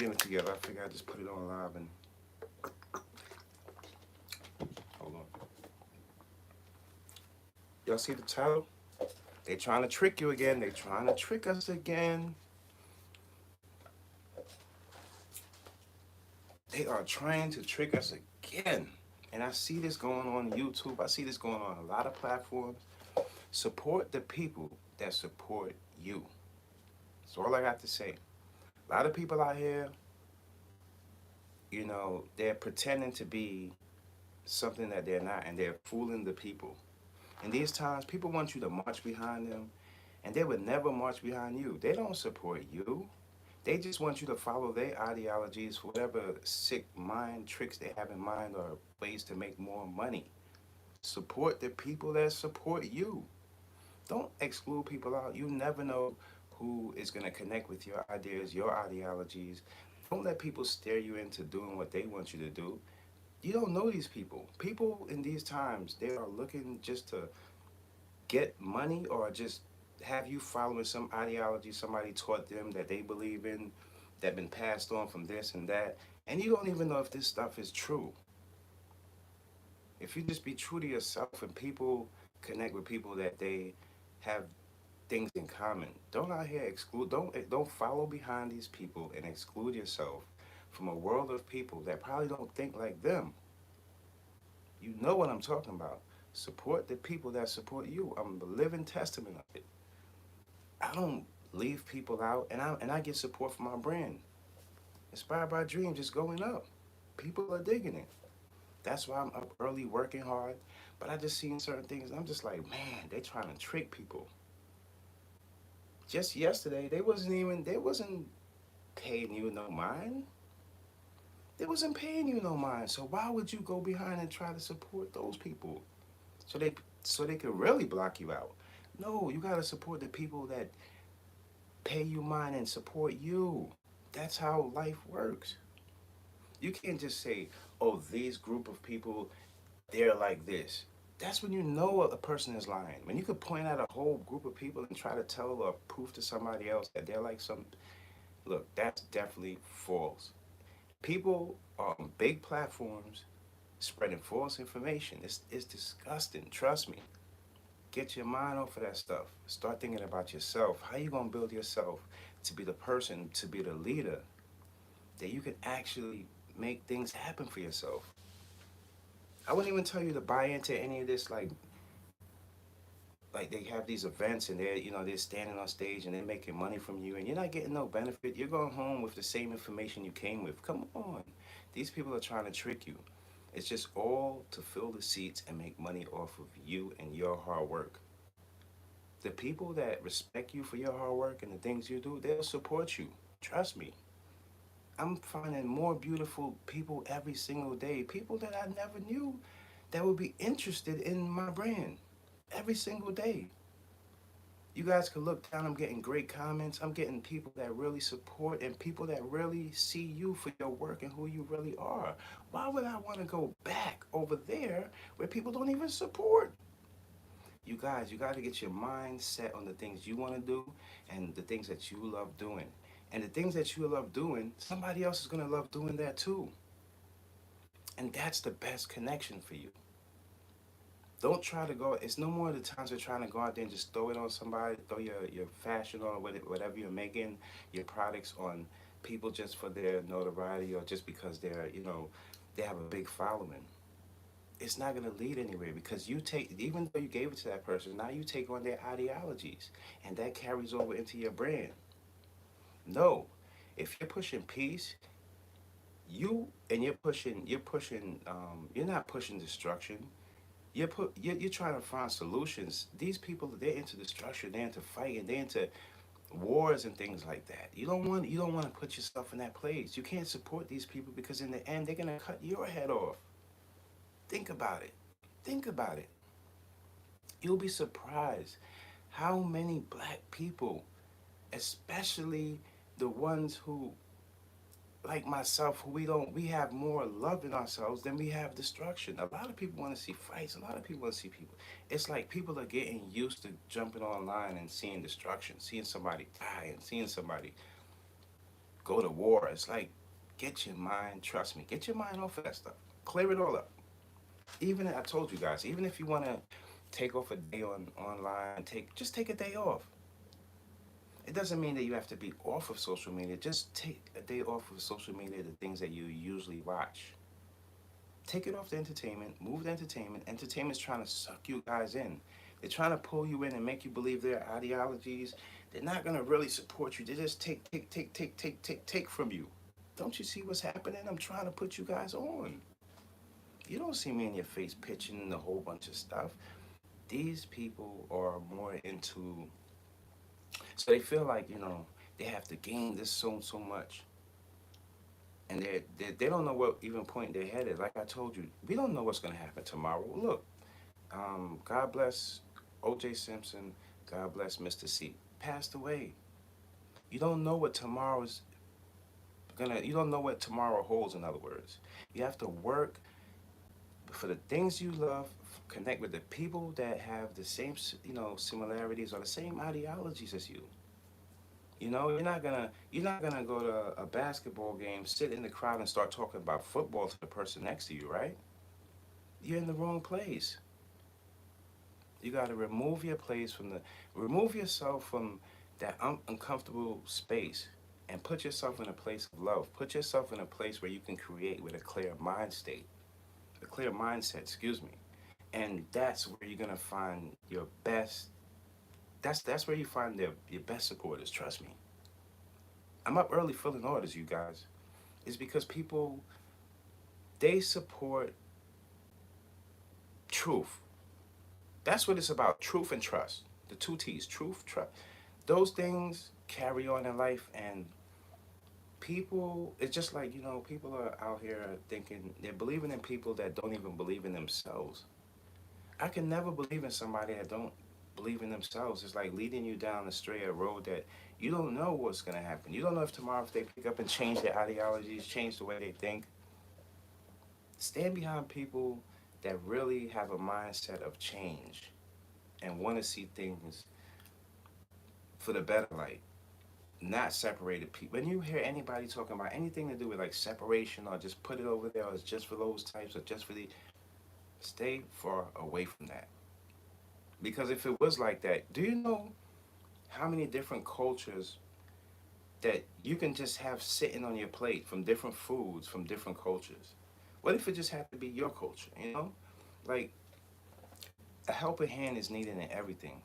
getting it together. I figured I'd just put it on live and hold on. Y'all see the title? They trying to trick you again. They trying to trick us again. They are trying to trick us again. And I see this going on YouTube. I see this going on a lot of platforms. Support the people that support you. That's all I got to say. A lot of people out here, you know, they're pretending to be something that they're not, and they're fooling the people. In these times, people want you to march behind them, and they would never march behind you. They don't support you. They just want you to follow their ideologies, whatever sick mind tricks they have in mind or ways to make more money. Support the people that support you. Don't exclude people out. You never know who is going to connect with your ideas, your ideologies. Don't let people steer you into doing what they want you to do. You don't know these people. People in these times, they are looking just to get money or just have you following some ideology somebody taught them that they believe in, that been passed on from this and that, and you don't even know if this stuff is true. If you just be true to yourself and people connect with people that they have things in common, don't out here exclude, don't follow behind these people and exclude yourself from a world of people that probably don't think like them. You know what I'm talking about. Support the people that support you. I'm a living testament of it. I don't leave people out, and I get support from my brand. Inspired by Dreams is going up. People are digging it. That's why I'm up early working hard. But I just seen certain things, and I'm just like, man, they trying to trick people. Just yesterday, they wasn't paying you no mind. They wasn't paying you no mind. So why would you go behind and try to support those people? So they could really block you out. No, you gotta support the people that pay you mind and support you. That's how life works. You can't just say, oh, these group of people, they're like this. That's when you know a person is lying. When you could point out a whole group of people and try to tell or prove to somebody else that they're like some, look, that's definitely false. People on big platforms spreading false information. It's disgusting. Trust me. Get your mind off of that stuff. Start thinking about yourself. How you gonna build yourself to be the person, to be the leader that you can actually make things happen for yourself. I wouldn't even tell you to buy into any of this like they have these events and they're standing on stage and they're making money from you and you're not getting no benefit. You're going home with the same information you came with. Come on. These people are trying to trick you. It's just all to fill the seats and make money off of you and your hard work. The people that respect you for your hard work and the things you do, they'll support you. Trust me. I'm finding more beautiful people every single day. People that I never knew that would be interested in my brand every single day. You guys can look down. I'm getting great comments. I'm getting people that really support and people that really see you for your work and who you really are. Why would I want to go back over there where people don't even support? You guys, you got to get your mind set on the things you want to do and the things that you love doing. And the things that you love doing, somebody else is going to love doing that too. And that's the best connection for you. Don't try to go, it's no more the times you're trying to go out there and just throw it on somebody, throw your fashion or whatever you're making, your products on people just for their notoriety or just because they have a big following. It's not going to lead anywhere because even though you gave it to that person, now you take on their ideologies and that carries over into your brand. No, if you're pushing peace, you're not pushing destruction. You're trying to find solutions. These people, they're into destruction, they're into fighting, they're into wars and things like that. You don't want to put yourself in that place. You can't support these people because in the end they're gonna cut your head off. Think about it. Think about it. You'll be surprised how many black people, especially the ones who like myself, who we have more love in ourselves than we have destruction. A lot of people want to see fights. A lot of people want to see people. It's like people are getting used to jumping online and seeing destruction, seeing somebody die, and seeing somebody go to war. It's like, get your mind, trust me, get your mind off of that stuff. Clear it all up. Even I told you guys, even if you want to take off a day online, just take a day off. It doesn't mean that you have to be off of social media. Just take a day off of social media, the things that you usually watch. Take it off the entertainment, move the entertainment. Entertainment's trying to suck you guys in. They're trying to pull you in and make you believe their ideologies. They're not gonna really support you. They just take from you. Don't you see what's happening? I'm trying to put you guys on. You don't see me in your face pitching a whole bunch of stuff. These people are more into, so they feel like, they have to gain this so much. And they don't know what even point they're headed. Like I told you, we don't know what's going to happen tomorrow. Look, God bless O.J. Simpson, God bless Mr. C. Passed away. You don't know what tomorrow's you don't know what tomorrow holds, in other words. You have to work for the things you love, connect with the people that have the same, similarities or the same ideologies as you. You're not gonna go to a basketball game, sit in the crowd and start talking about football to the person next to you, right? You're in the wrong place. You gotta remove yourself from that uncomfortable space and put yourself in a place of love. Put yourself in a place where you can create with a clear mindset, excuse me. And that's where you're gonna find your best. That's where you find your best supporters. Trust me. I'm up early filling orders, you guys. It's because people, they support truth. That's what it's about. Truth and trust. The two T's. Truth, trust. Those things carry on in life, and people, it's just like, people are out here thinking they're believing in people that don't even believe in themselves. I can never believe in somebody that don't believe in themselves. It's like leading you down a road that you don't know what's going to happen. You don't know if tomorrow, if they pick up and change their ideologies, change the way they think. Stand behind people that really have a mindset of change and want to see things for the better light, not separated people. When you hear anybody talking about anything to do with like separation or just put it over there or it's just for those types or just for the, stay far away from that. Because if it was like that, do you know how many different cultures that you can just have sitting on your plate from different foods, from different cultures? What if it just happened to be your culture? Like, a helping hand is needed in everything.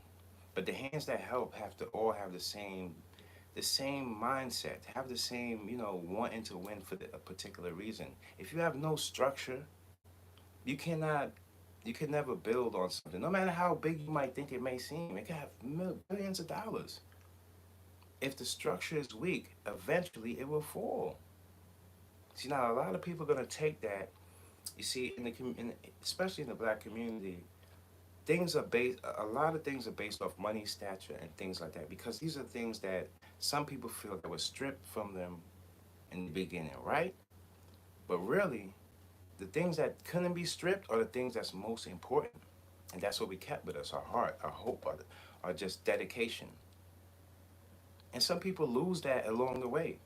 But the hands that help have to all have the same mindset, have the same, wanting to win for a particular reason. If you have no structure, you cannot, you can never build on something. No matter how big you might think it may seem, it can have billions of dollars. If the structure is weak, eventually it will fall. See, now a lot of people are gonna take that. You see, especially in the black community, things are based. A lot of things are based off money, stature, and things like that. Because these are things that some people feel that were stripped from them in the beginning, right? But really, the things that couldn't be stripped are the things that's most important. And that's what we kept with us, our heart, our hope, our just dedication. And some people lose that along the way.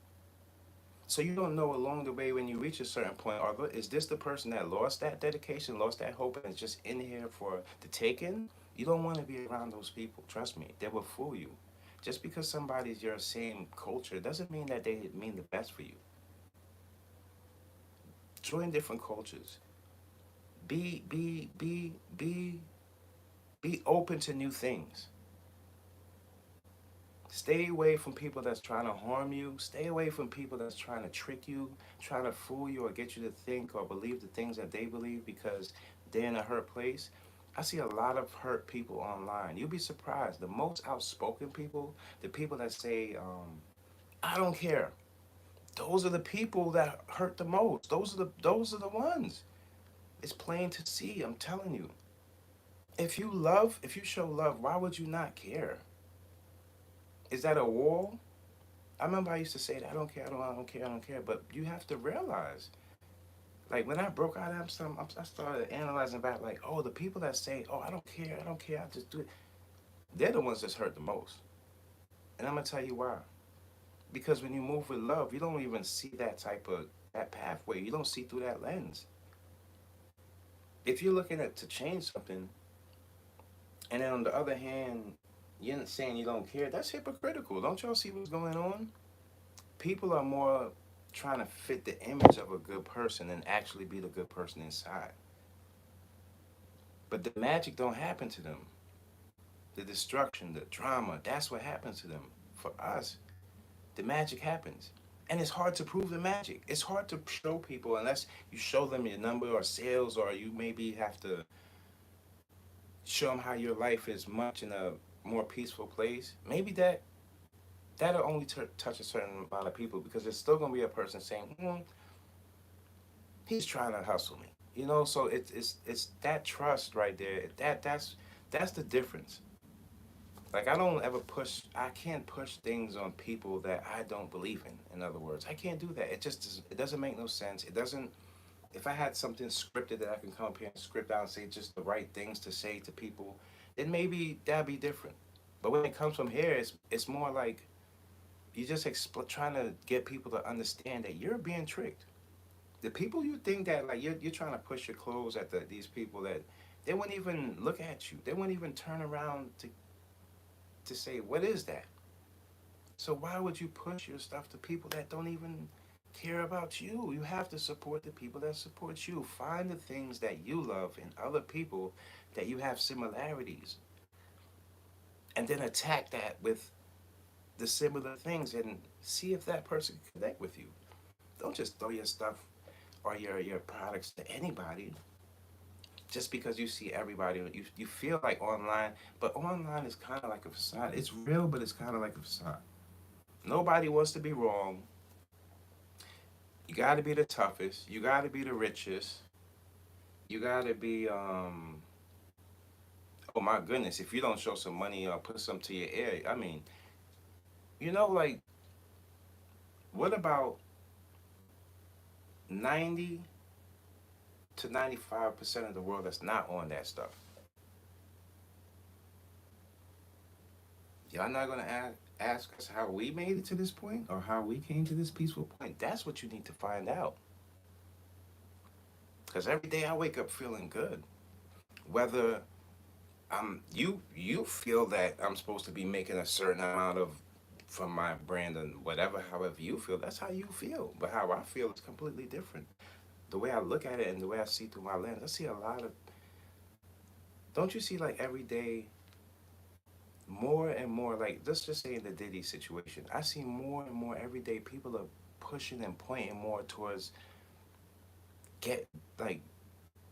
So you don't know along the way when you reach a certain point, is this the person that lost that dedication, lost that hope, and is just in here for the taking? You don't want to be around those people. Trust me, they will fool you. Just because somebody's your same culture doesn't mean that they mean the best for you. Join different cultures. Be be be be be open to new things. Stay away from people that's trying to harm you. Stay away from people that's trying to trick you, trying to fool you or get you to think or believe the things that they believe because they're in a hurt place. I see a lot of hurt people online. You'll be surprised. The most outspoken people, the people that say, I don't care. Those are the people that hurt the most. Those are the ones. It's plain to see, I'm telling you. If you show love, why would you not care? Is that a wall? I remember I used to say that, I don't care, I don't care, I don't care. But you have to realize, like when I broke out of some, I started analyzing back, like, oh, the people that say, oh, I don't care, I just do it. They're the ones that's hurt the most. And I'm gonna tell you why. Because when you move with love, you don't even see that type of that pathway. You don't see through that lens. If you're looking at to change something, and then on the other hand, you're not saying you don't care, that's hypocritical. Don't y'all see what's going on? People are more trying to fit the image of a good person than actually be the good person inside. But the magic don't happen to them. The destruction, the drama, that's what happens to them. For us, the magic happens. And it's hard to prove the magic. It's hard to show people unless you show them your number or sales, or you maybe have to show them how your life is much in a more peaceful place. Maybe that'll only touch a certain amount of people, because there's still gonna be a person saying, he's trying to hustle me. So it's that trust right there. That's the difference. Like, I can't push things on people that I don't believe in. In other words, I can't do that. It doesn't make no sense. It doesn't. If I had something scripted that I can come up here and script out and say just the right things to say to people, then maybe that'd be different. But when it comes from here, it's more like you just trying to get people to understand that you're being tricked. The people you think that, like, you're trying to push your clothes at these people, that they wouldn't even look at you. They wouldn't even turn around to say, what is that? So why would you push your stuff to people that don't even care about you? You have to support the people that support you. Find the things that you love in other people, that you have similarities, and then attack that with the similar things and see if that person can connect with you. Don't just throw your stuff or your products to anybody just because you see everybody. You feel like online, but online is kind of like a facade. It's real, but it's kind of like a facade. Nobody wants to be wrong. You got to be the toughest. You got to be the richest. You got to be oh my goodness, if you don't show some money or put some to your ear, I mean, like, what about 90 to 95% of the world that's not on that stuff? Y'all not gonna ask us how we made it to this point, or how we came to this peaceful point? That's what you need to find out. Because every day I wake up feeling good. Whether you feel that I'm supposed to be making a certain amount of from my brand, and whatever, however you feel, that's how you feel. But how I feel is completely different. The way I look at it and the way I see through my lens, I see a lot of. Don't you see, like, every day more and more, like, let's just say in the Diddy situation, I see more and more every day people are pushing and pointing more towards get like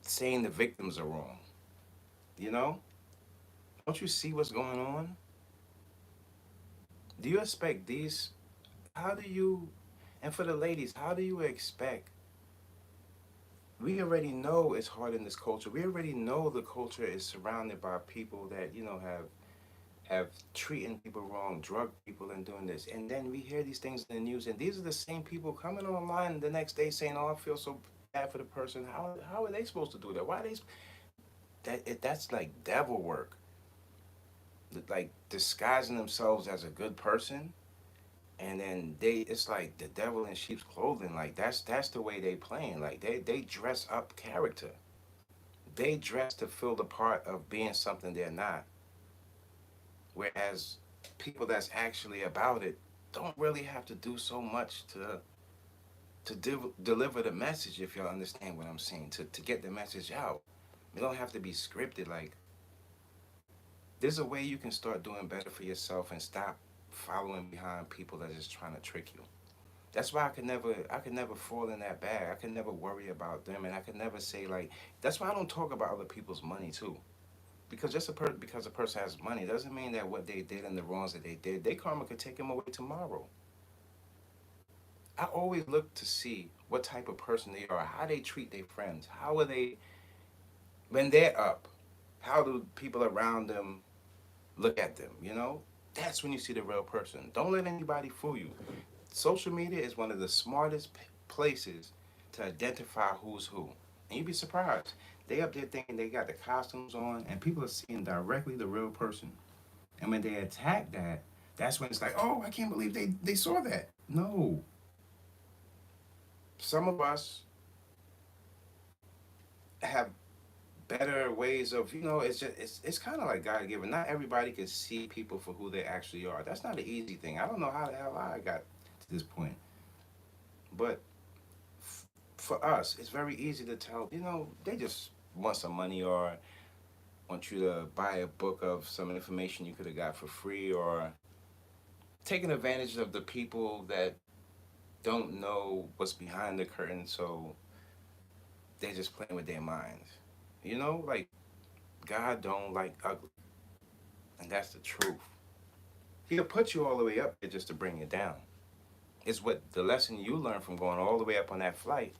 saying the victims are wrong. You know? Don't you see what's going on? Do you expect these? How do you? And for the ladies, how do you expect? We already know it's hard in this culture. We already know the culture is surrounded by people that have treating people wrong, drug people, and doing this. And then we hear these things in the news, and these are the same people coming online the next day saying, "Oh, I feel so bad for the person." How are they supposed to do that? Why are they? That's like devil work. Like disguising themselves as a good person, and then it's like the devil in sheep's clothing. Like that's the way they playing. Like they dress up character. They dress to fill the part of being something they're not. Whereas people that's actually about it don't really have to do so much to deliver the message, if y'all understand what I'm saying, to get the message out. You don't have to be scripted. Like, there's a way you can start doing better for yourself and stop following behind people that are just trying to trick you. That's why I could never fall in that bag. I could never worry about them, and I could never say, like, that's why I don't talk about other people's money too. Because because a person has money doesn't mean that what they did and the wrongs that they did, their karma could take them away tomorrow. I always look to see what type of person they are, how they treat their friends, how are they when they're up, how do people around them look at them, That's when you see the real person. Don't let anybody fool you. Social media is one of the smartest places to identify who's who. And you'd be surprised. They up there thinking they got the costumes on, and people are seeing directly the real person. And when they attack that, That's when it's like, oh, I can't believe they saw that. No. Some of us have better ways of, it's just it's kind of like God given. Not everybody can see people for who they actually are. That's not an easy thing. I don't know how the hell I got to this point. But for us, it's very easy to tell, they just want some money or want you to buy a book of some information you could have got for free, or taking advantage of the people that don't know what's behind the curtain, so they're just playing with their minds. Like, God don't like ugly. And that's the truth. He'll put you all the way up there just to bring you down. It's what the lesson you learn from going all the way up on that flight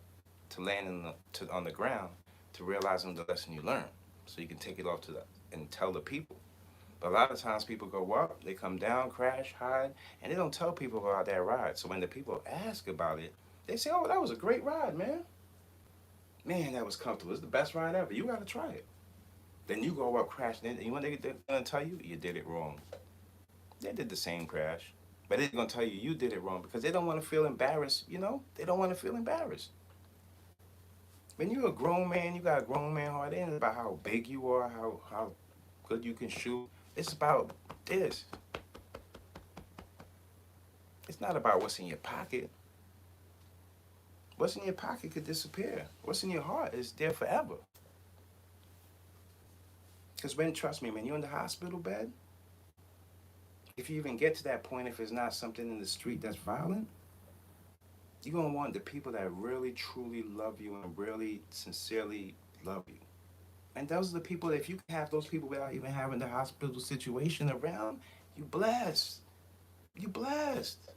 to landing on the ground, to realizing the lesson you learned, so you can take it off and tell the people. But a lot of times people go up, they come down, crash, hide, and they don't tell people about that ride. So when the people ask about it, they say, oh, that was a great ride, man. Man, that was comfortable. It's the best ride ever. You got to try it. Then you go up, crash, and you know what they're going to tell you? You did it wrong. They did the same crash. But they're going to tell you did it wrong because they don't want to feel embarrassed, They don't want to feel embarrassed. When you're a grown man, you got a grown man heart. It ain't about how big you are, how good you can shoot. It's about this. It's not about what's in your pocket. What's in your pocket could disappear. What's in your heart is there forever. Because trust me, when you're in the hospital bed, if you even get to that point, if it's not something in the street that's violent, you're going to want the people that really, truly love you and really, sincerely love you. And those are the people, if you can have those people without even having the hospital situation around, you blessed. You blessed.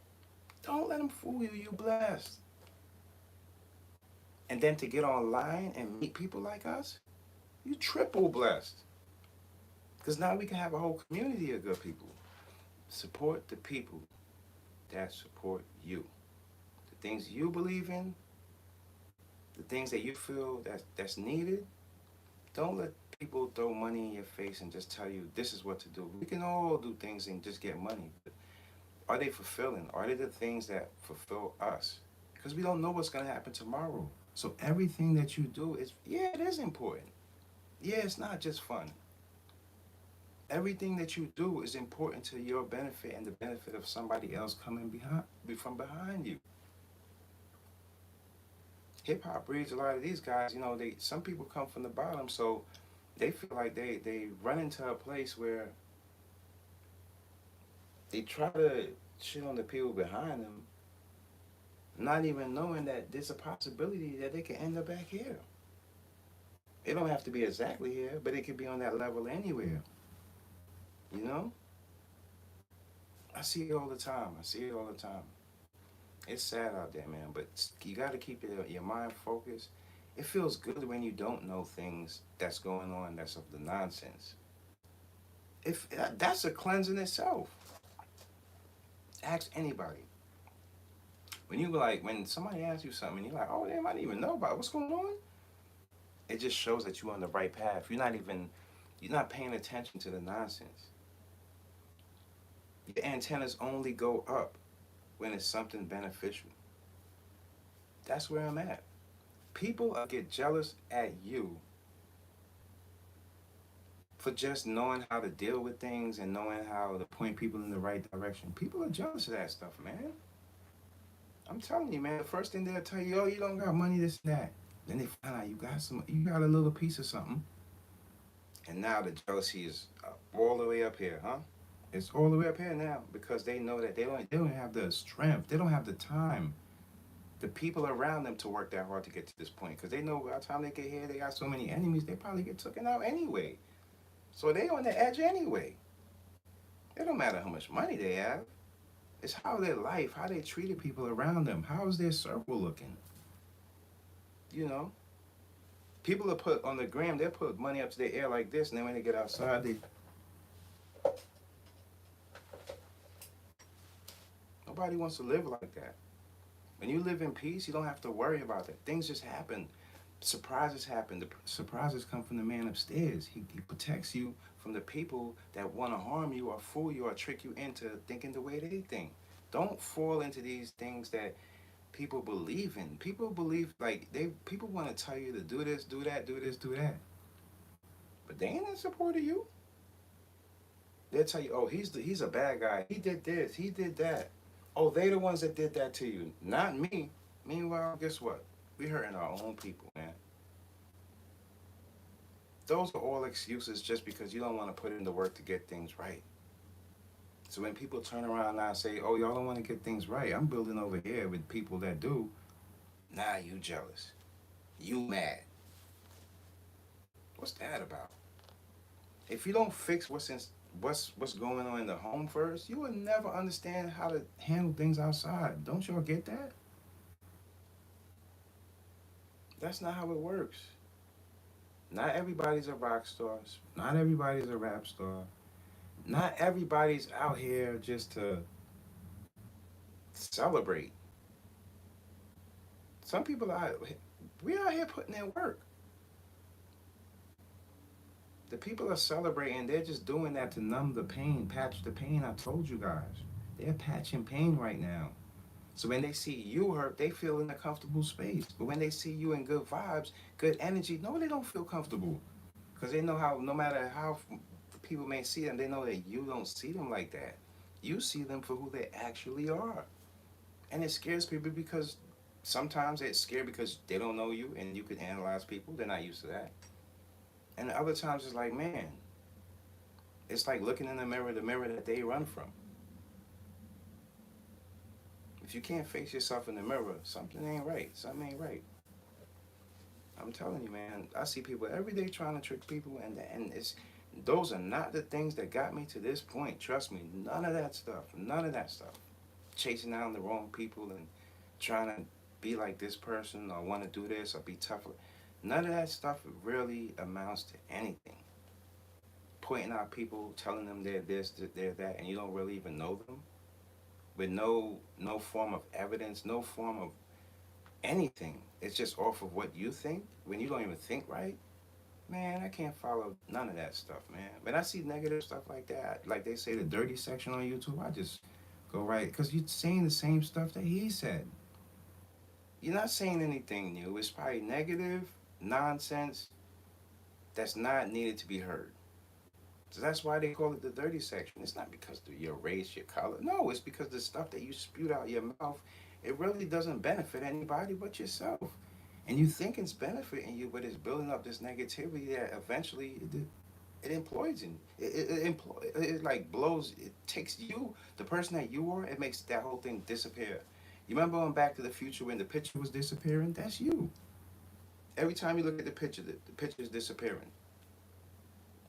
Don't let them fool you. You blessed. And then to get online and meet people like us, you triple blessed. Because now we can have a whole community of good people. Support the people that support you. The things you believe in, the things that you feel that's needed. Don't let people throw money in your face and just tell you this is what to do. We can all do things and just get money. But are they fulfilling? Are they the things that fulfill us? Because we don't know what's going to happen tomorrow. So everything that you do is, it is important. Yeah, it's not just fun. Everything that you do is important to your benefit and the benefit of somebody else coming from behind you. Hip hop breeds a lot of these guys. Some people come from the bottom, so they feel like they run into a place where they try to shit on the people behind them, not even knowing that there's a possibility that they can end up back here. It don't have to be exactly here, but it could be on that level anywhere. I see it all the time. It's sad out there, man, but you got to keep your mind focused. It feels good when you don't know things that's going on that's of the nonsense. If that's a cleanse in itself. Ask anybody. When somebody asks you something, and you're like, oh, they might even know about what's going on. It just shows that you're on the right path. You're not paying attention to the nonsense. Your antennas only go up when it's something beneficial. That's where I'm at. People get jealous at you for just knowing how to deal with things and knowing how to point people in the right direction. People are jealous of that stuff, man. I'm telling you, man, the first thing they'll tell you, oh, you don't got money, this and that. Then they find out you got a little piece of something. And now the jealousy is all the way up here, huh? It's all the way up here now because they know that they don't have the strength. They don't have the time. The people around them to work that hard to get to this point because they know by the time they get here, they got so many enemies, they probably get taken out anyway. So they on the edge anyway. It don't matter how much money they have. It's how their life, how they treated people around them. How is their circle looking? People are put on the gram, they'll put money up to the air like this, and then when they get outside, nobody wants to live like that. When you live in peace, you don't have to worry about that. Things just happen. Surprises happen. The surprises come from the man upstairs. He protects you from the people that want to harm you or fool you or trick you into thinking the way they think. Don't fall into these things that people believe in. People believe like people want to tell you to do this, do that, do this, do that. But they ain't in support of you. They'll tell you, oh, he's a bad guy. He did this, he did that. Oh, they the ones that did that to you, not me. Meanwhile, guess what? We hurting our own people, man. Those are all excuses just because you don't want to put in the work to get things right. So when people turn around now and say, oh, y'all don't want to get things right, I'm building over here with people that do. Nah, you jealous. You mad. What's that about? If you don't fix what's going on in the home first, you will never understand how to handle things outside. Don't y'all get that? That's not how it works. Not everybody's a rock star. Not everybody's a rap star. Not everybody's out here just to celebrate. Some people are. We out here putting in work. The people are celebrating. They're just doing that to numb the pain, patch the pain. I told you guys, they're patching pain right now. So when they see you hurt, they feel in a comfortable space. But when they see you in good vibes, good energy, no, they don't feel comfortable. Because they know how, no matter how people may see them, they know that you don't see them like that. You see them for who they actually are. And it scares people because sometimes it's scared because they don't know you and you can analyze people. They're not used to that. And other times it's like, man, it's like looking in the mirror that they run from. If you can't face yourself in the mirror, something ain't right. Something ain't right. I'm telling you, man. I see people every day trying to trick people, and it's those are not the things that got me to this point. Trust me, none of that stuff. None of that stuff. Chasing down the wrong people and trying to be like this person or want to do this or be tougher. None of that stuff really amounts to anything. Pointing out people, telling them they're this, they're that, and you don't really even know them. With no form of evidence, no form of anything. It's just off of what you think when you don't even think right. Man, I can't follow none of that stuff, man. When I see negative stuff like that, like they say the dirty section on YouTube, I just go right, because you're saying the same stuff that he said. You're not saying anything new. It's probably negative nonsense that's not needed to be heard. So that's why they call it the dirty section. It's not because of your race, your color. No, it's because the stuff that you spewed out your mouth, it really doesn't benefit anybody but yourself. And you think it's benefiting you, but it's building up this negativity that eventually it employs you. It like blows, it takes you, the person that you are, it makes that whole thing disappear. You remember on Back to the Future when the picture was disappearing? That's you. Every time you look at the picture is disappearing.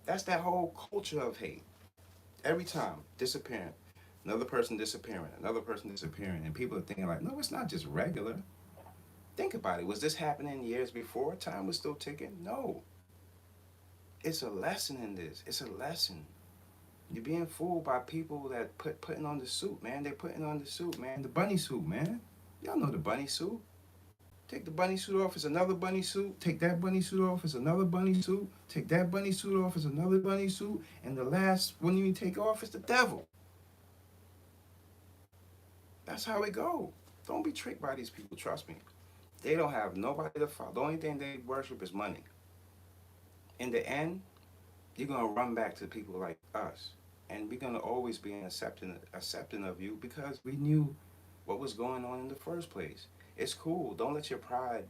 That's that whole culture of hate. Every time, disappearing. Another person disappearing, another person disappearing. And people are thinking like, no, it's not just regular. Think about it. Was this happening years before? Time was still ticking? No. It's a lesson in this. It's a lesson. You're being fooled by people that putting on the suit, man. They're putting on the suit, man. The bunny suit, man. Y'all know the bunny suit. Take the bunny suit off, it's another bunny suit. Take that bunny suit off, it's another bunny suit. Take that bunny suit off, it's another bunny suit. And the last one you take off is the devil. That's how it go. Don't be tricked by these people, trust me. They don't have nobody to follow. The only thing they worship is money. In the end, you're going to run back to people like us. And we're going to always be accepting of you because we knew what was going on in the first place. It's cool. Don't let your pride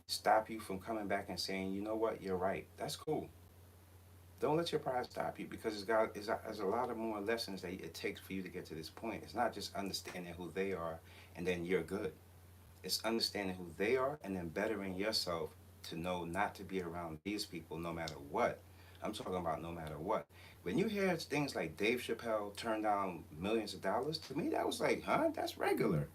stop you from coming back and saying, you know what, you're right. That's cool. Don't let your pride stop you because there's a lot of more lessons that it takes for you to get to this point. It's not just understanding who they are and then you're good. It's understanding who they are and then bettering yourself to know not to be around these people no matter what. I'm talking about no matter what. When you hear things like Dave Chappelle turn down millions of dollars, to me that was like, huh? That's regular.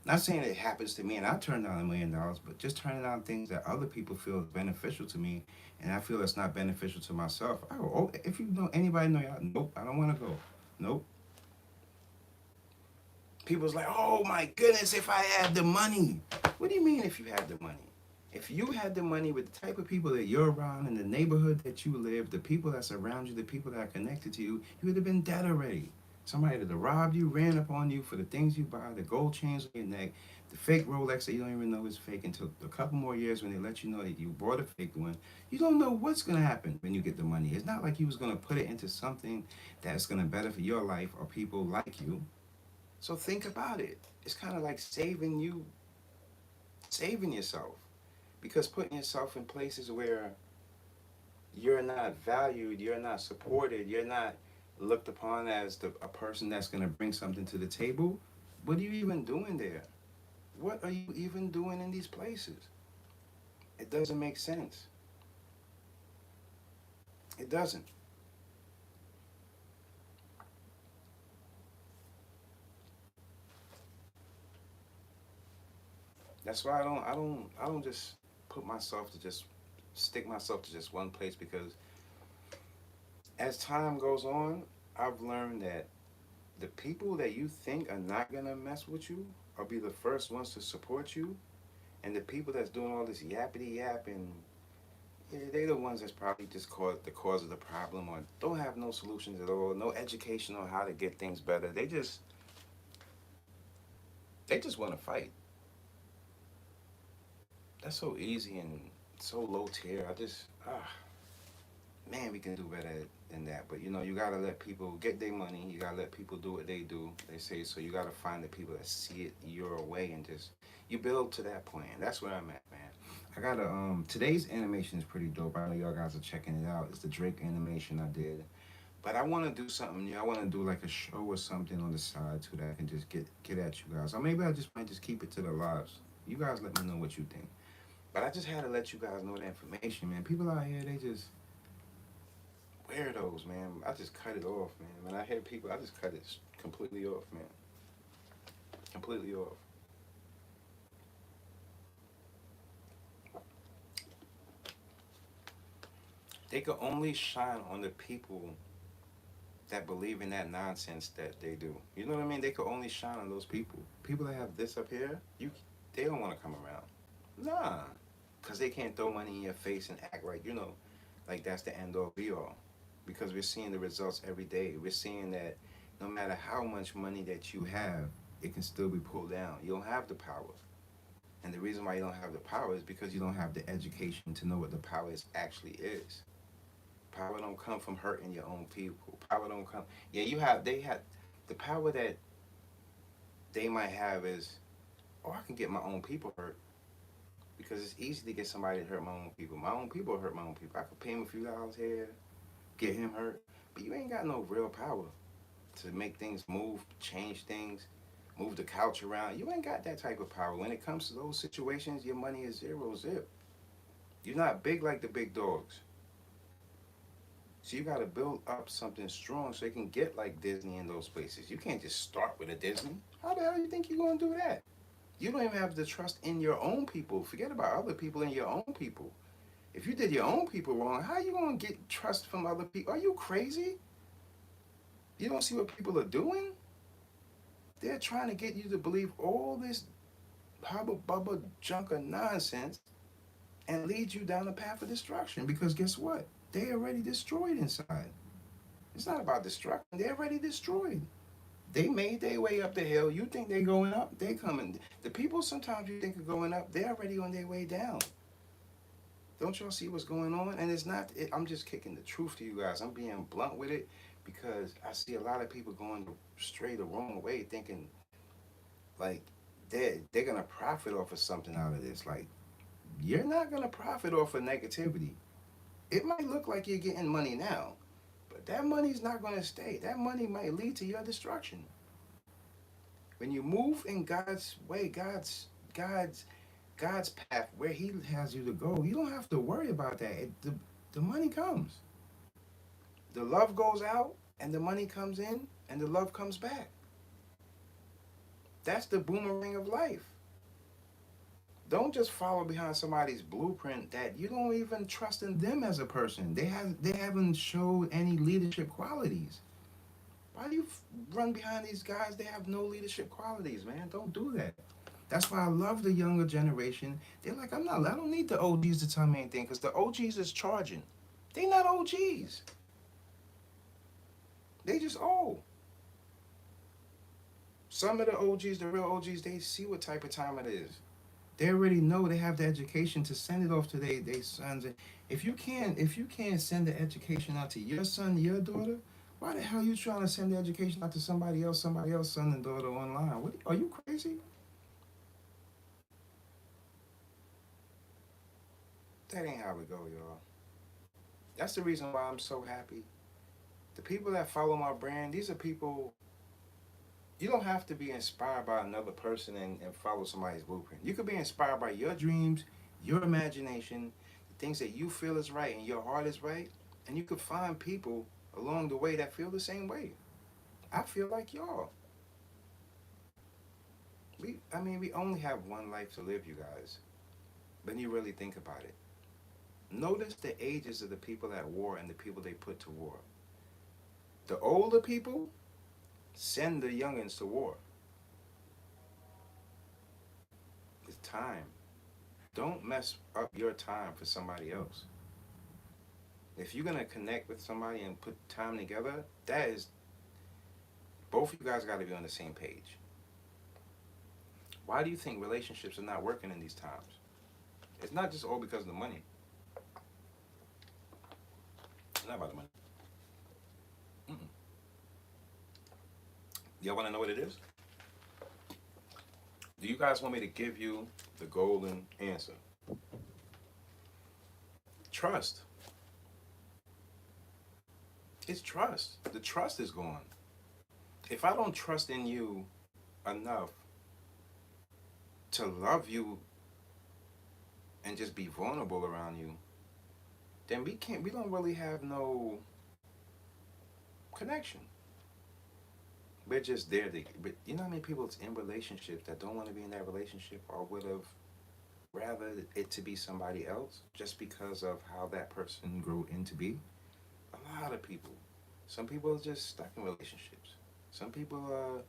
Not saying it happens to me and I turn down $1 million, but just turning down things that other people feel is beneficial to me and I feel it's not beneficial to myself. I go, oh, if you know anybody know y'all, nope, I don't want to go. Nope. People's like, oh my goodness, if I had the money. What do you mean if you had the money? If you had the money with the type of people that you're around in the neighborhood that you live, the people that's around you, the people that are connected to you, you would have been dead already. Somebody that robbed you, ran up on you for the things you buy, the gold chains on your neck, the fake Rolex that you don't even know is fake until a couple more years when they let you know that you bought a fake one. You don't know what's gonna happen when you get the money. It's not like you was gonna put it into something that's gonna better for your life or people like you. So think about it. It's kind of like saving yourself. Because putting yourself in places where you're not valued, you're not supported, you're not looked upon as a person that's going to bring something to the table, what are you even doing there? What are you even doing in these places? It doesn't make sense. It doesn't. That's why I don't just put myself to just stick myself to just one place because as time goes on, I've learned that the people that you think are not gonna mess with you or be the first ones to support you, and the people that's doing all this yappity yap and yeah, they the ones that's probably just the cause of the problem or don't have no solutions at all, no education on how to get things better. They just want to fight. That's so easy and so low tier. Man, we can do better than that. But you gotta let people get their money. You gotta let people do what they do. They say so. You gotta find the people that see it your way and just you build to that point. And that's where I'm at, man. I got today's animation is pretty dope. I know y'all guys are checking it out. It's the Drake animation I did. But I want to do something new. I want to do like a show or something on the side too that I can just get at you guys. Or maybe I just might just keep it to the lives. You guys let me know what you think. But I just had to let you guys know the information, man. People out here, they just weirdos, man. I just cut it off, man. When I hear people, I just cut it completely off, man. Completely off. They could only shine on the people that believe in that nonsense that they do. You know what I mean? They could only shine on those people. People that have this up here, they don't want to come around. Nah, because they can't throw money in your face and act like that's the end all be all. Because we're seeing the results every day. We're seeing that no matter how much money that you have, it can still be pulled down. You don't have the power. And the reason why you don't have the power is because you don't have the education to know what the power actually is. Power don't come from hurting your own people. Power don't come. Yeah, they have the power that they might have is, oh, I can get my own people hurt because it's easy to get somebody to hurt my own people. My own people hurt my own people. I could pay him a few dollars here, get him hurt, but you ain't got no real power to make things move, change things, move the couch around. You ain't got that type of power. When it comes to those situations, your money is zero zip. You're not big like the big dogs. So you got to build up something strong so you can get like Disney in those places. You can't just start with a Disney. How the hell do you think you're going to do that? You don't even have the trust in your own people. Forget about other people and your own people. If you did your own people wrong, how are you going to get trust from other people? Are you crazy? You don't see what people are doing? They're trying to get you to believe all this hubba bubba junk of nonsense and lead you down the path of destruction. Because guess what? They already destroyed inside. It's not about destruction. They're already destroyed. They made their way up the hill. You think they're going up? They coming. The people sometimes you think are going up, they're already on their way down. Don't y'all see what's going on? And it's not. I'm just kicking the truth to you guys. I'm being blunt with it because I see a lot of people going straight the wrong way, thinking like they're gonna profit off of something out of this. Like you're not gonna profit off of negativity. It might look like you're getting money now, but that money's not gonna stay. That money might lead to your destruction. When you move in God's way, God's path, where He has you to go, you don't have to worry about that. The money comes. The love goes out, and the money comes in, and the love comes back. That's the boomerang of life. Don't just follow behind somebody's blueprint that you don't even trust in them as a person. They haven't showed any leadership qualities. Why do you run behind these guys? They have no leadership qualities, man. Don't do that. That's why I love the younger generation. They're like, I don't need the OGs to tell me anything because the OGs is charging. They not OGs. They just old. Some of the OGs, the real OGs, they see what type of time it is. They already know they have the education to send it off to their sons. If you can't send the education out to your son, your daughter, why the hell are you trying to send the education out to somebody else son and daughter online? What are you crazy? That ain't how it go, y'all. That's the reason why I'm so happy. The people that follow my brand, these are people. You don't have to be inspired by another person and follow somebody's blueprint. You could be inspired by your dreams, your imagination, the things that you feel is right and your heart is right, and you could find people along the way that feel the same way. I feel like y'all. We only have one life to live, you guys. When you really think about it. Notice the ages of the people at war and the people they put to war. The older people send the youngins to war. It's time. Don't mess up your time for somebody else. If you're gonna connect with somebody and put time together, that is both of you guys gotta be on the same page. Why do you think relationships are not working in these times? It's not just all because of the money. It's not about the money. Mm-mm. Y'all wanna know what it is? Do you guys want me to give you the golden answer? Trust. It's trust. The trust is gone. If I don't trust in you enough to love you and just be vulnerable around you, then we don't really have no connection. We're just there to, but you know how many people it's in relationships that don't want to be in that relationship or would have rather it to be somebody else just because of how that person grew into be? A lot of people. Some people are just stuck in relationships. Some people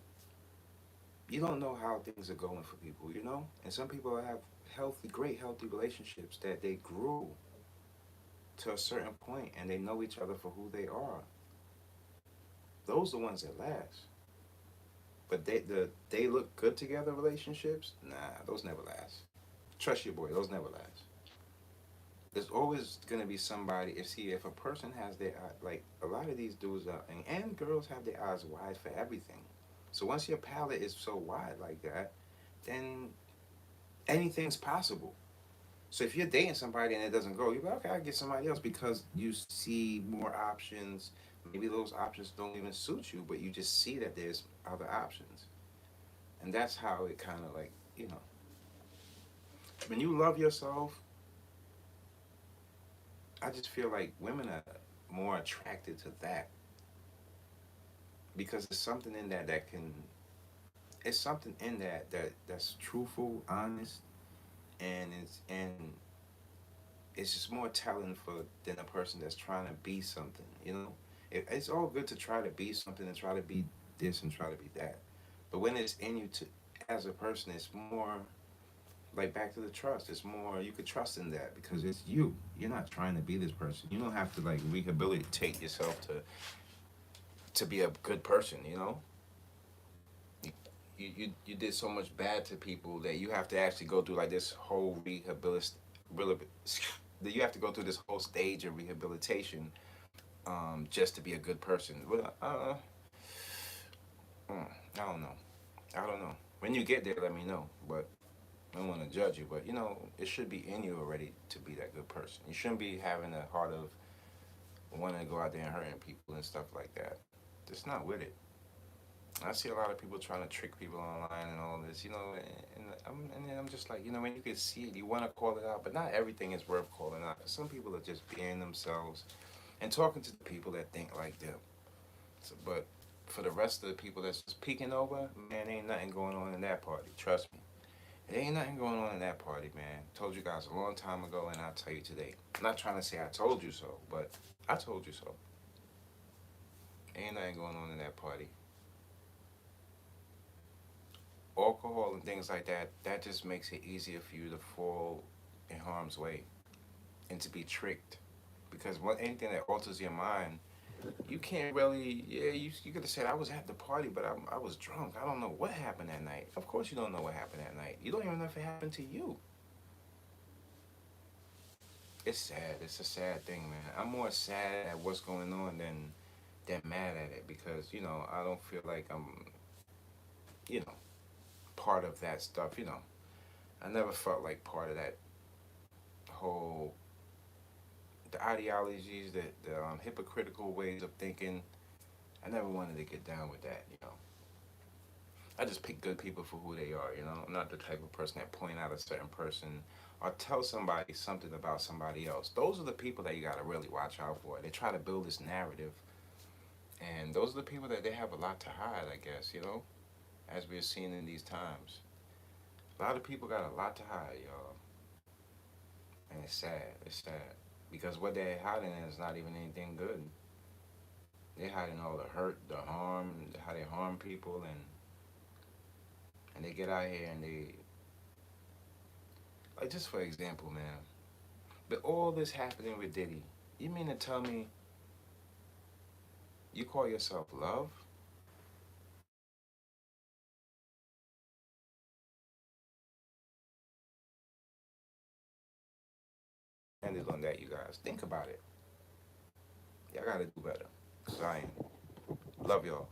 you don't know how things are going for people, you know? And some people have great healthy relationships that they grew to a certain point and they know each other for who they are. Those are the ones that last. But they look good together relationships, nah, those never last. Trust your boy, those never last. There's always gonna be somebody. If a person has their like a lot of these dudes are, and girls have their eyes wide for everything. So once your palette is so wide like that, then anything's possible. So if you're dating somebody and it doesn't go, you're like, okay, I'll get somebody else because you see more options. Maybe those options don't even suit you, but you just see that there's other options. And that's how it kind of like, when you love yourself, I just feel like women are more attracted to that because there's something in it's something in that's truthful, honest, and it's just more telling for than a person that's trying to be something. It's all good to try to be something and try to be this and try to be that, but when it's in you to as a person, it's more like back to the trust. It's more you could trust in that because it's you. You're not trying to be this person. You don't have to like rehabilitate yourself to be a good person. You did so much bad to people that you have to actually go through like this whole you have to go through this whole stage of rehabilitation just to be a good person. Well, I don't know. I don't know. When you get there, let me know. But I don't want to judge you. But it should be in you already to be that good person. You shouldn't be having a heart of wanting to go out there and hurting people and stuff like that. Just not with it. I see a lot of people trying to trick people online and all this, and then I'm just like, when you can see it, you want to call it out, but not everything is worth calling out. Some people are just being themselves and talking to the people that think like them. So, but for the rest of the people that's just peeking over, man, ain't nothing going on in that party. Trust me. There ain't nothing going on in that party, man. Told you guys a long time ago, and I'll tell you today. I'm not trying to say I told you so, but I told you so. Ain't nothing going on in that party. alcohol and things like that, that just makes it easier for you to fall in harm's way and to be tricked. Because anything that alters your mind, you can't really, yeah, you could have said, I was at the party, but I was drunk. I don't know what happened that night. Of course you don't know what happened that night. You don't even know if it happened to you. It's sad. It's a sad thing, man. I'm more sad at what's going on than mad at it because, I don't feel like I'm, you know, part of that stuff. I never felt like part of that whole the ideologies, the hypocritical ways of thinking. I never wanted to get down with that. I just pick good people for who they are. I'm not the type of person that point out a certain person or tell somebody something about somebody else. Those are the people that you gotta really watch out for. They try to build this narrative, and those are the people that they have a lot to hide, I guess, as we're seeing in these times. A lot of people got a lot to hide, y'all. And it's sad. It's sad. Because what they're hiding is not even anything good. They're hiding all the hurt, the harm, how they harm people, and they get out here and they, like, just for example, man, but all this happening with Diddy, you mean to tell me you call yourself love? Ended on that, you guys. Think about it. Y'all gotta do better. Cause I ain't. Love y'all.